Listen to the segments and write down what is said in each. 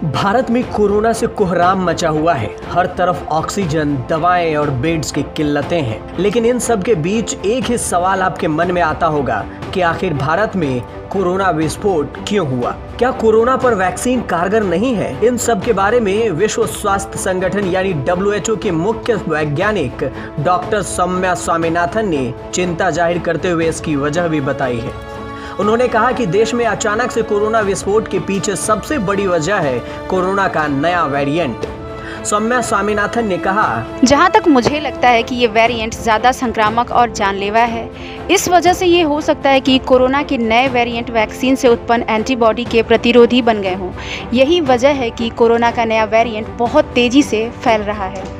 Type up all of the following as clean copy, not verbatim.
भारत में कोरोना से कोहराम मचा हुआ है। हर तरफ ऑक्सीजन, दवाएं और बेड्स की किल्लतें हैं। लेकिन इन सब के बीच एक ही सवाल आपके मन में आता होगा कि आखिर भारत में कोरोना विस्फोट क्यों हुआ? क्या कोरोना पर वैक्सीन कारगर नहीं है? इन सब के बारे में विश्व स्वास्थ्य संगठन यानी WHO के मुख्य वैज्ञानिक डॉक्टर सौम्या स्वामीनाथन ने चिंता जाहिर करते हुए इसकी वजह भी बताई है। उन्होंने कहा कि देश में अचानक से कोरोना विस्फोट के पीछे सबसे बड़ी वजह है कोरोना का नया वेरिएंट। सौम्या स्वामीनाथन ने कहा, जहां तक मुझे लगता है कि ये वेरिएंट ज़्यादा संक्रामक और जानलेवा है। इस वजह से ये हो सकता है कि कोरोना के नए वेरिएंट वैक्सीन से उत्पन्न एंटीबॉडी के प्रतिरोधी बन गए हों। यही वजह है कि कोरोना का नया वेरिएंट बहुत तेज़ी से फैल रहा है।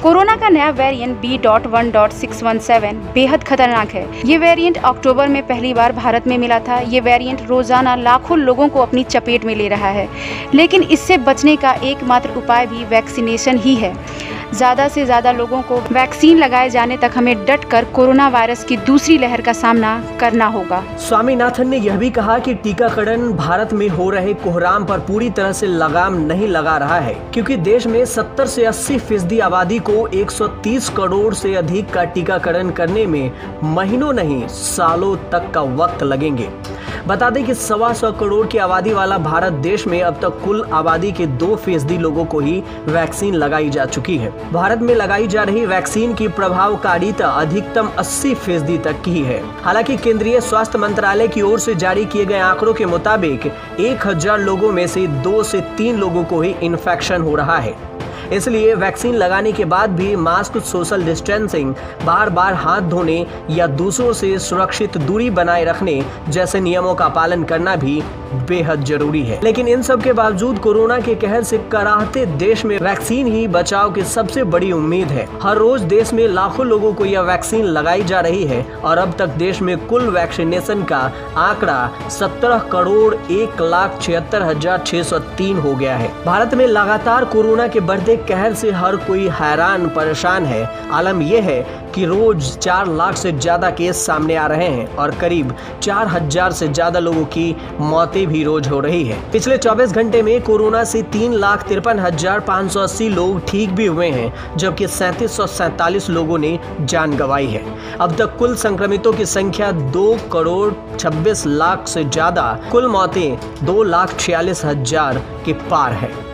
कोरोना का नया वेरिएंट B.1.617 बेहद खतरनाक है। ये वेरिएंट अक्टूबर में पहली बार भारत में मिला था। ये वेरिएंट रोजाना लाखों लोगों को अपनी चपेट में ले रहा है, लेकिन इससे बचने का एकमात्र उपाय भी वैक्सीनेशन ही है। ज़्यादा से ज़्यादा लोगों को वैक्सीन लगाए जाने तक हमें डटकर कोरोना वायरस की दूसरी लहर का सामना करना होगा। स्वामीनाथन ने यह भी कहा कि टीकाकरण भारत में हो रहे कोहराम पर पूरी तरह से लगाम नहीं लगा रहा है, क्योंकि देश में 70 से 80% आबादी को 130 करोड़ से अधिक का टीकाकरण करने में महीनों नहीं सालों तक का वक्त लगेंगे। बता दें कि 125 करोड़ की आबादी वाला भारत देश में अब तक कुल आबादी के 2% लोगों को ही वैक्सीन लगाई जा चुकी है। भारत में लगाई जा रही वैक्सीन की प्रभावकारिता अधिकतम 80% तक की है। हालांकि केंद्रीय स्वास्थ्य मंत्रालय की ओर से जारी किए गए आंकड़ों के मुताबिक 1000 लोगों में से 2 से 3 लोगों को ही इन्फेक्शन हो रहा है। इसलिए वैक्सीन लगाने के बाद भी मास्क, सोशल डिस्टेंसिंग, बार बार हाथ धोने या दूसरों से सुरक्षित दूरी बनाए रखने जैसे नियमों का पालन करना भी बेहद जरूरी है। लेकिन इन सब के बावजूद कोरोना के कहर से कराहते देश में वैक्सीन ही बचाव की सबसे बड़ी उम्मीद है। हर रोज देश में लाखों लोगों को यह वैक्सीन लगाई जा रही है और अब तक देश में कुल वैक्सीनेशन का आंकड़ा 17 करोड़ 1,76,603 हो गया है। भारत में लगातार कोरोना के बढ़ते कहर से हर कोई हैरान परेशान है। आलम यह है कि रोज 4 लाख से ज्यादा केस सामने आ रहे हैं और करीब 4000 से ज्यादा लोगों की मौतें भी रोज हो रही है। पिछले 24 घंटे में कोरोना से 3,53,580 लोग ठीक भी हुए हैं, जबकि 3747 लोगों ने जान गंवाई है। अब तक कुल संक्रमितों की संख्या 2 करोड़ 26 लाख से ज्यादा, कुल मौतें 2,46,000 के पार है।